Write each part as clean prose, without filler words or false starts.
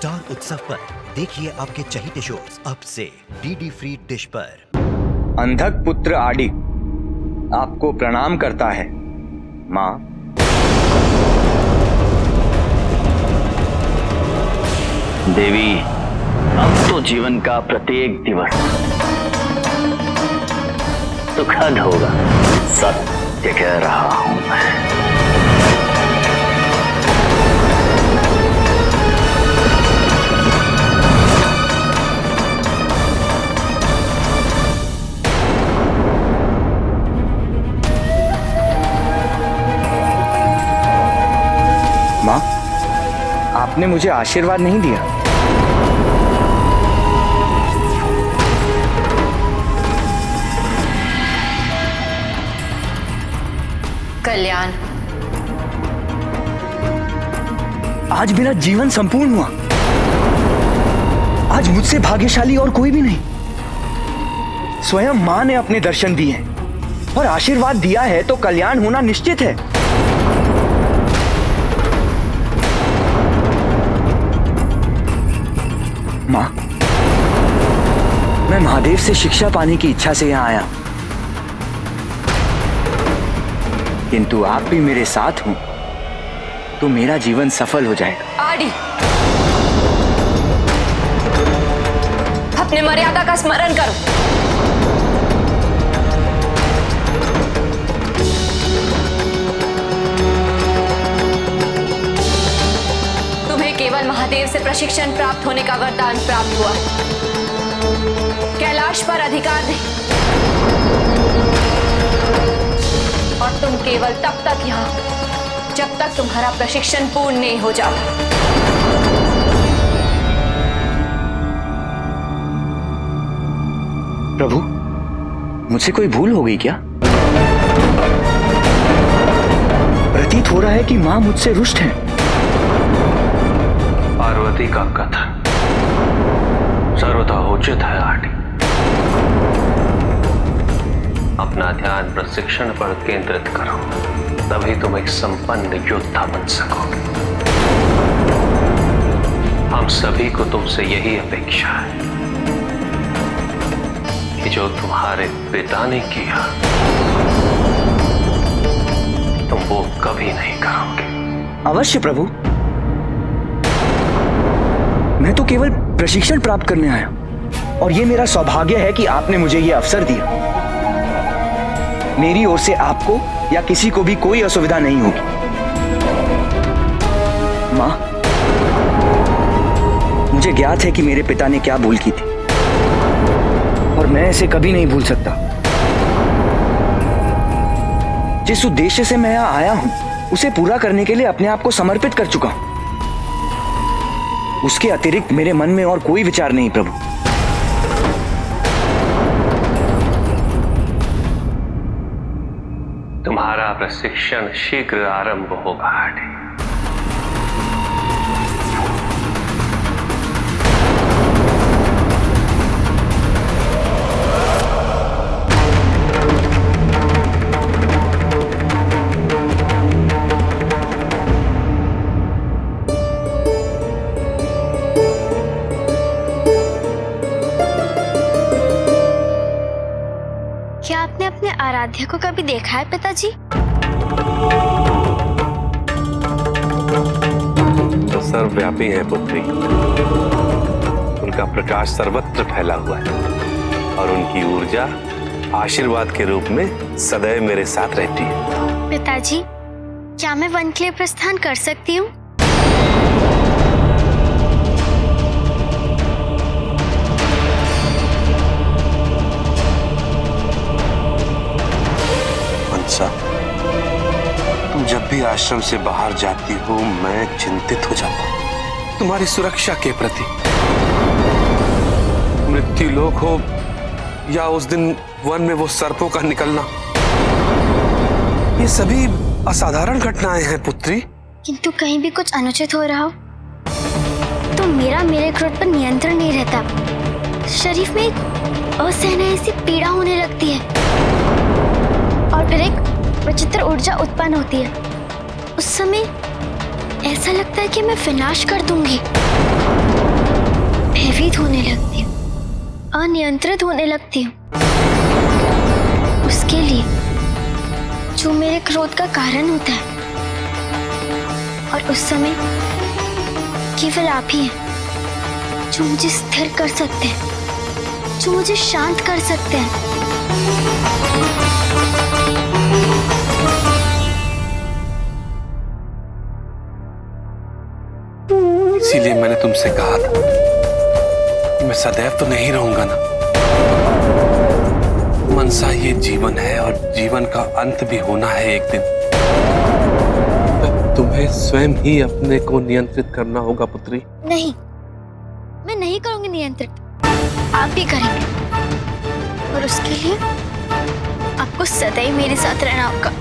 Star उत्सव पर देखिए आपके चहीते शोज अब से डीडी फ्री डिश पर। अंधक पुत्र आदि आपको प्रणाम करता है माँ। देवी, अब तो जीवन का प्रत्येक दिवस सुखद होगा, सत्य कह रहा हूं मैं। माँ, आपने मुझे आशीर्वाद नहीं दिया। कल्याण, आज मेरा जीवन संपूर्ण हुआ। आज मुझसे भाग्यशाली और कोई भी नहीं। स्वयं माँ ने अपने दर्शन दिए हैं और आशीर्वाद दिया है तो कल्याण होना निश्चित है। माँ, मैं महादेव से शिक्षा पाने की इच्छा से यहाँ आया, किंतु आप भी मेरे साथ हो तो मेरा जीवन सफल हो जाएगा। आदि, अपने मर्यादा का स्मरण करो। तुम्हें केवल महादेव से प्रशिक्षण प्राप्त होने का वरदान प्राप्त हुआ, कैलाश पर अधिकार नहीं। और तुम केवल तब तक यहाँ जब तक तुम्हारा प्रशिक्षण पूर्ण नहीं हो जाता। प्रभु, मुझसे कोई भूल हो गई क्या? प्रतीत हो रहा है कि मां मुझसे रुष्ट है। पार्वती का कथन सर्वथा उचित है आदि। अपना ध्यान प्रशिक्षण पर केंद्रित करो, तभी तुम एक संपन्न योद्धा बन सकोगे। हम सभी को तुमसे यही अपेक्षा है कि जो तुम्हारे पिता ने किया तुम वो कभी नहीं करोगे। अवश्य प्रभु, मैं तो केवल प्रशिक्षण प्राप्त करने आया और ये मेरा सौभाग्य है कि आपने मुझे ये अवसर दिया। मेरी ओर से आपको या किसी को भी कोई असुविधा नहीं होगी। मां, मुझे ज्ञात है कि मेरे पिता ने क्या भूल की थी और मैं इसे कभी नहीं भूल सकता। जिस उद्देश्य से मैं यहां आया हूं उसे पूरा करने के लिए अपने आप को समर्पित कर चुका हूं। उसके अतिरिक्त मेरे मन में और कोई विचार नहीं प्रभु। तुम्हारा प्रशिक्षण शीघ्र आरंभ होगा आदि। क्या आपने अपने आराध्य को कभी देखा है पिताजी? तो सर्वव्यापी है पुत्री। उनका प्रकाश सर्वत्र फैला हुआ है और उनकी ऊर्जा आशीर्वाद के रूप में सदैव मेरे साथ रहती है। पिताजी, क्या मैं वन के लिए प्रस्थान कर सकती हूँ? तुम जब भी आश्रम से बाहर जाती हो मैं चिंतित हो जाता हूं तुम्हारी सुरक्षा के प्रति। मृत्यु लोक हो या उस दिन वन में वो सर्पों का निकलना, ये सभी असाधारण घटनाएं हैं पुत्री। किंतु कहीं भी कुछ अनुचित हो रहा हो तो मेरे क्रोध पर नियंत्रण नहीं रहता। शरीर में एक असहनीय सी पीड़ा होने लगती है और फिर एक विचित्र ऊर्जा उत्पन्न होती है। उस समय ऐसा लगता है कि मैं विनाश कर दूंगी। नियंत्रित होने लगती हूँ। उसके लिए जो मेरे क्रोध का कारण होता है, और उस समय केवल आप ही हैं जो मुझे स्थिर कर सकते हैं, जो मुझे शांत कर सकते हैं। इसीलिए मैंने तुमसे कहा था कि मैं सदैव तो नहीं रहूंगा ना। मनसा, ये जीवन है और जीवन का अंत भी होना है एक दिन। तब तुम्हें स्वयं ही अपने को नियंत्रित करना होगा पुत्री। नहीं, मैं नहीं करूंगी नियंत्रित, आप ही करेंगे। और उसके लिए आपको सदैव मेरे साथ रहना होगा।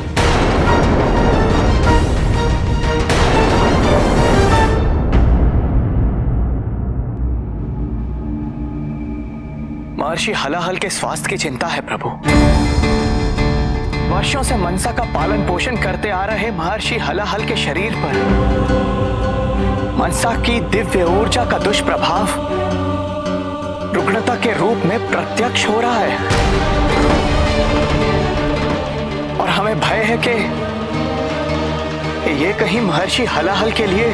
महर्षि हलाहल के स्वास्थ्य की चिंता है प्रभु। वर्षों से मनसा का पालन पोषण करते आ रहे महर्षि हलाहल के शरीर पर मनसा की दिव्य ऊर्जा का दुष्प्रभाव रुग्णता के रूप में प्रत्यक्ष हो रहा है। और हमें भय है कि ये कहीं महर्षि हलाहल के लिए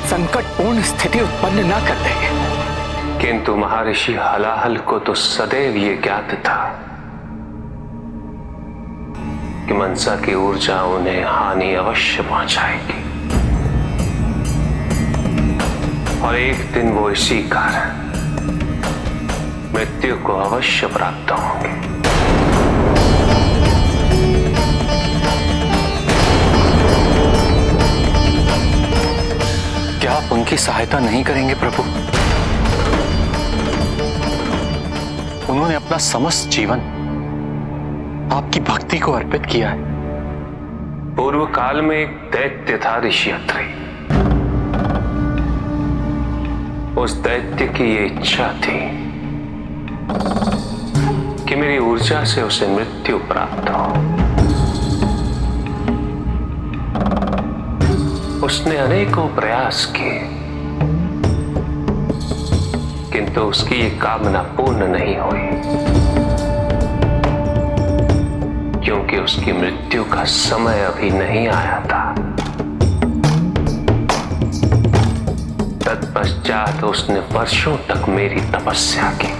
संकटपूर्ण स्थिति उत्पन्न ना कर देंगे। किंतु महर्षि हलाहल को तो सदैव ये ज्ञात था कि मनसा की ऊर्जा उन्हें हानि अवश्य पहुंचाएगी, और एक दिन वो इसी कारण मृत्यु को अवश्य प्राप्त होंगे। क्या आप उनकी सहायता नहीं करेंगे प्रभु? उन्होंने अपना समस्त जीवन आपकी भक्ति को अर्पित किया है। पूर्व काल में एक दैत्य था ऋषि अत्रि। उस दैत्य की ये इच्छा थी कि मेरी ऊर्जा से उसे मृत्यु प्राप्त हो। उसने अनेकों प्रयास किए, किंतु उसकी ये कामना पूर्ण नहीं हुई, क्योंकि उसकी मृत्यु का समय अभी नहीं आया था। तत्पश्चात उसने वर्षों तक मेरी तपस्या की,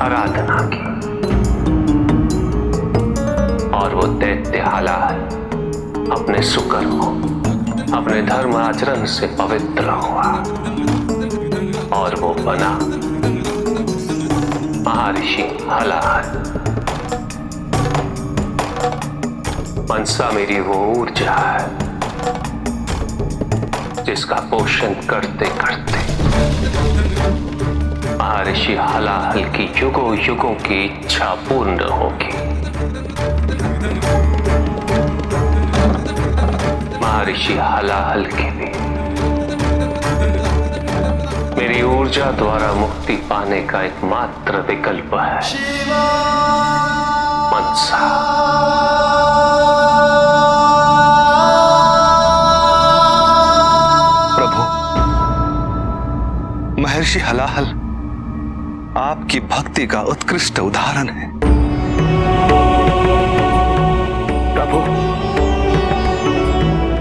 आराधना की, और वो दैत्य हलाहल अपने सुकर्मों, अपने धर्म आचरण से पवित्र हुआ, और वो बना महर्षि हलाहल। मनसा मेरी वो ऊर्जा है जिसका पोषण करते करते महर्षि हलाहल की युगों युगों की इच्छा पूर्ण होगी। महर्षि हलाहल के भी मेरी ऊर्जा द्वारा मुक्ति पाने का एकमात्र विकल्प है मनसा। प्रभु, महर्षि हलाहल आपकी भक्ति का उत्कृष्ट उदाहरण है। प्रभु,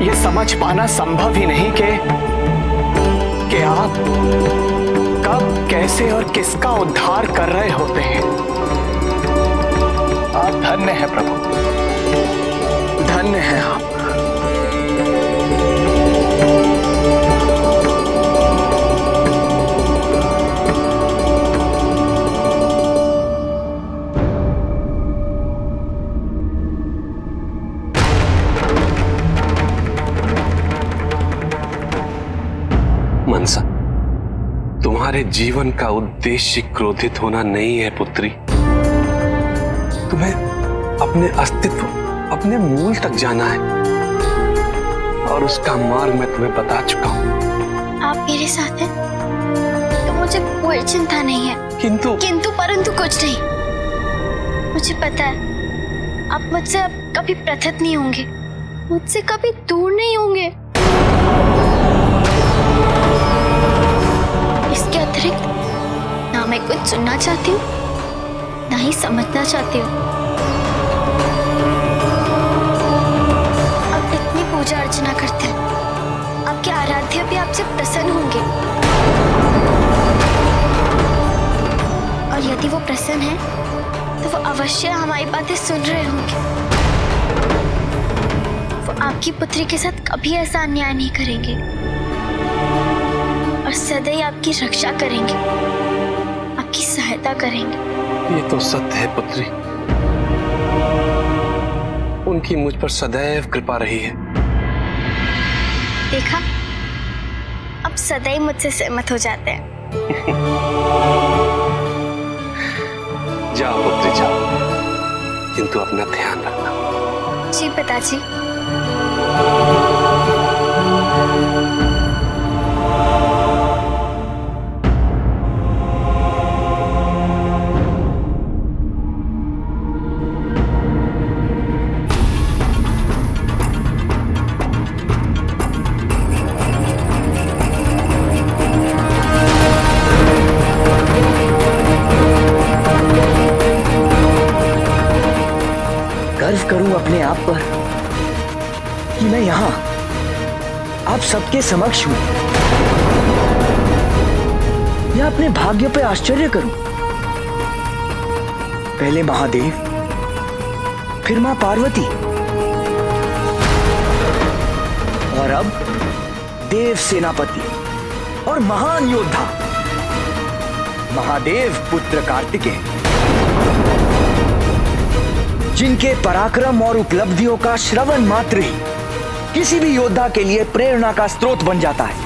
ये समझ पाना संभव ही नहीं कि आप कब, कैसे और किसका उद्धार कर रहे होते हैं। आप धन्य हैं प्रभु, धन्य हैं आप। मनसा, तुम्हारे जीवन का उद्देश्य क्रोधित होना नहीं है पुत्री। तुम्हें अपने अस्तित्व, अपने मूल तक जाना है, और उसका मार्ग मैं तुम्हें बता चुका हूँ। आप मेरे साथ हैं तो मुझे कोई चिंता नहीं है। किंतु परंतु कुछ नहीं। मुझे पता है आप मुझसे अब कभी पृथक नहीं होंगे, मुझसे कभी दूर नहीं होंगे। इसके अतिरिक्त चाहती हूँ, ना ही समझना चाहती हूँ। आप इतनी पूजा अर्चना करते हैं, आपके आराध्य भी आपसे प्रसन्न होंगे। और यदि वो प्रसन्न है तो वो अवश्य हमारी बातें सुन रहे होंगे। वो आपकी पुत्री के साथ कभी ऐसा अन्याय नहीं करेंगे और सदैव आपकी रक्षा करेंगे, आपकी सहायता करेंगे। ये तो सत्य है पुत्री, उनकी मुझ पर सदैव कृपा रही है। देखा, अब सदैव मुझसे सहमत हो जाते हैं। जाओ पुत्री जाओ, किंतु अपना ध्यान रखना। जी पिताजी। गर्व करूं अपने आप पर कि मैं यहां आप सबके समक्ष हूं, या अपने भाग्य पे आश्चर्य करूं। पहले महादेव, फिर मां पार्वती, और अब देव सेनापति और महान योद्धा महादेव पुत्र कार्तिकेय, जिनके पराक्रम और उपलब्धियों का श्रवण मात्र ही किसी भी योद्धा के लिए प्रेरणा का स्रोत बन जाता है।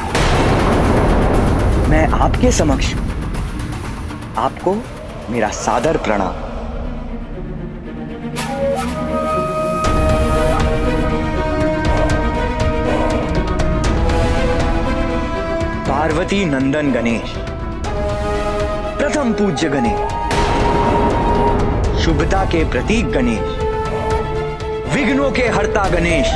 मैं आपके समक्ष हूं। आपको मेरा सादर प्रणाम। पार्वती नंदन गणेश, प्रथम पूज्य गणेश, शुभता के प्रतीक गणेश, विघ्नों के हर्ता गणेश,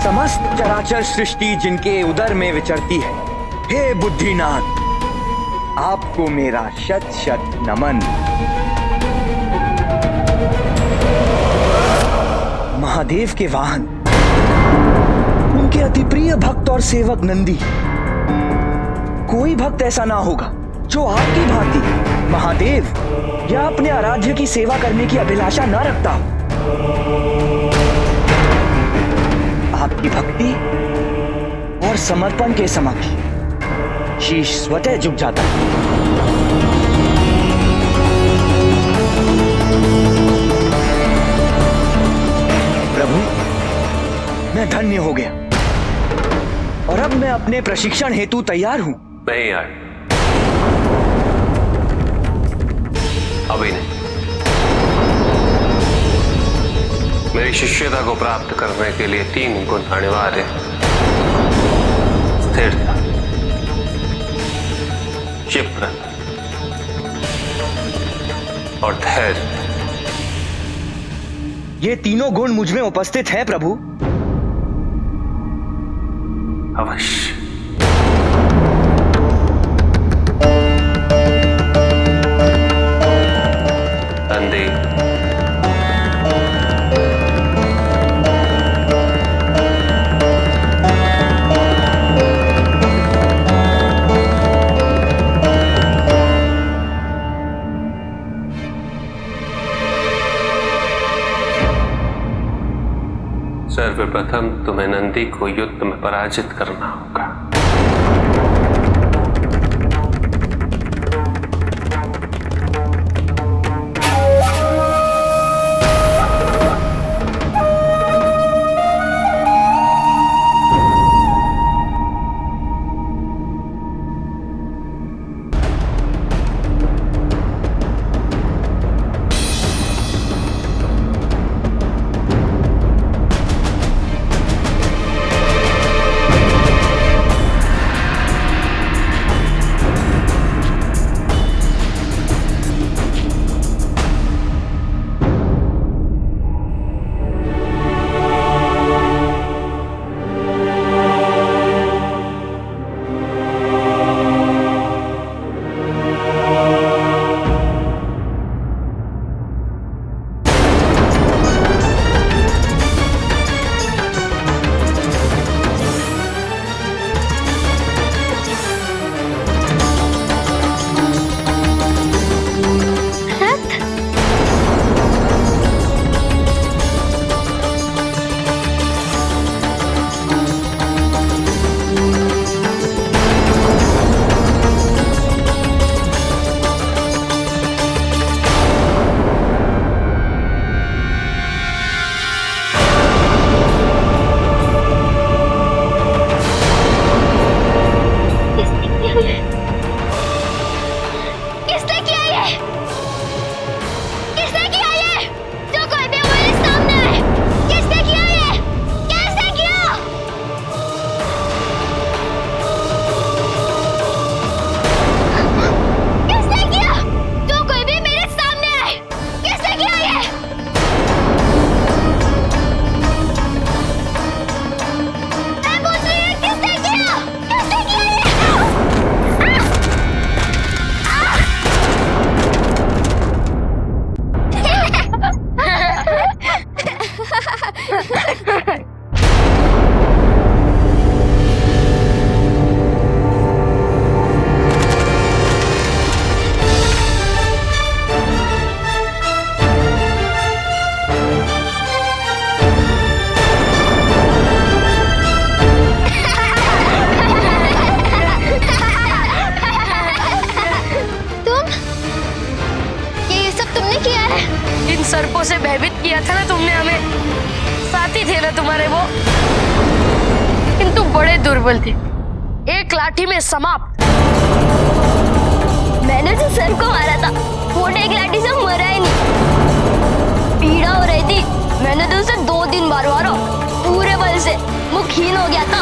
समस्त चराचर सृष्टि जिनके उदर में विचरती है, हे बुद्धिनाथ, आपको मेरा शत शत नमन। महादेव के वाहन, उनके अति प्रिय भक्त और सेवक नंदी, कोई भक्त ऐसा ना होगा जो आपकी भांति महादेव या अपने आराध्य की सेवा करने की अभिलाषा न रखता हो। आपकी भक्ति और समर्पण के समक्ष शीश स्वतः झुक जाता है। प्रभु, मैं धन्य हो गया और अब मैं अपने प्रशिक्षण हेतु तैयार हूं। नहीं यार, अभी नहीं। मेरी शिष्यता को प्राप्त करने के लिए 3 गुण अनिवार्य हैं: स्थिरता, चिपरन और धैर्य। ये तीनों गुण मुझ में उपस्थित हैं प्रभु। अवश्य। नंदी, सर्वप्रथम तुम्हें नंदी को युद्ध में पराजित करना होगा। दुर्बल थे, एक लाठी में समाप्त। मैंने जो सर को मारा था वो एक लाठी से मरा ही नहीं, पीड़ा हो रही थी। मैंने तो उसे 2 दिन बार मारा, पूरे बल से मुख हीन हो गया था।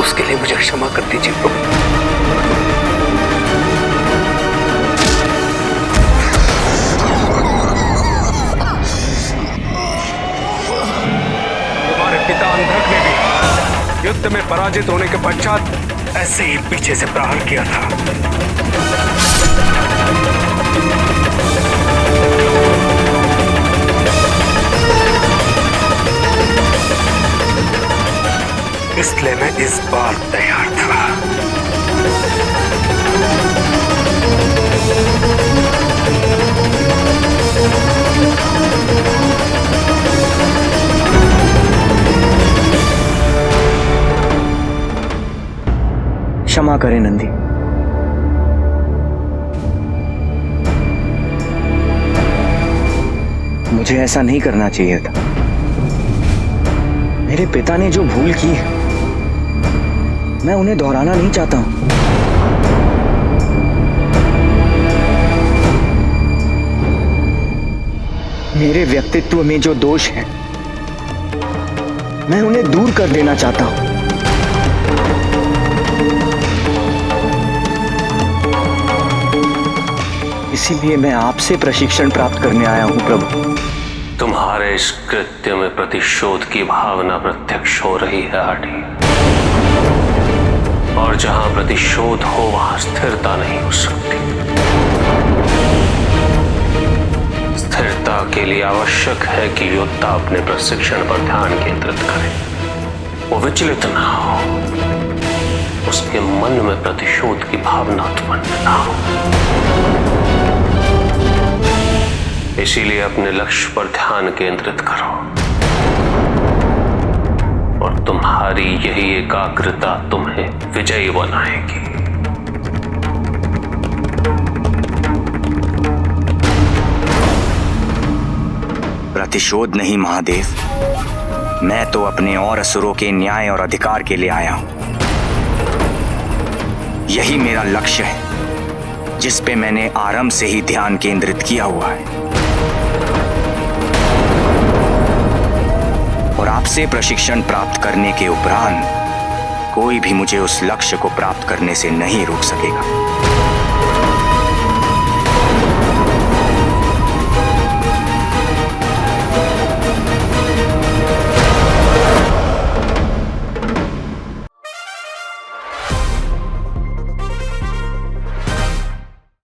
उसके लिए मुझे क्षमा कर दीजिए प्रभु। तुम्हारे पिता अंधक ने भी युद्ध में पराजित होने के पश्चात ऐसे ही पीछे से प्रहार किया था। इसलिए मैं इस बार तैयार था। क्षमा करें नंदी। मुझे ऐसा नहीं करना चाहिए था। मेरे पिता ने जो भूल की है मैं उन्हें दोहराना नहीं चाहता हूं। मेरे व्यक्तित्व में जो दोष है मैं उन्हें दूर कर देना चाहता हूं। इसीलिए मैं आपसे प्रशिक्षण प्राप्त करने आया हूं प्रभु। तुम्हारे इस कृत्य में प्रतिशोध की भावना प्रत्यक्ष हो रही है आटी, और जहां प्रतिशोध हो वहां स्थिरता नहीं हो सकती। स्थिरता के लिए आवश्यक है कि योद्धा अपने प्रशिक्षण पर ध्यान केंद्रित करे, वो विचलित ना हो, उसके मन में प्रतिशोध की भावना उत्पन्न ना हो। इसीलिए अपने लक्ष्य पर ध्यान केंद्रित करो, और तुम्हारी यही एकाग्रता तुम्हें विजयी बनाएगी। प्रतिशोध नहीं महादेव, मैं तो अपने और असुरों के न्याय और अधिकार के लिए आया हूं। यही मेरा लक्ष्य है जिस पे मैंने आरंभ से ही ध्यान केंद्रित किया हुआ है। और आपसे प्रशिक्षण प्राप्त करने के उपरांत कोई भी मुझे उस लक्ष्य को प्राप्त करने से नहीं रोक सकेगा।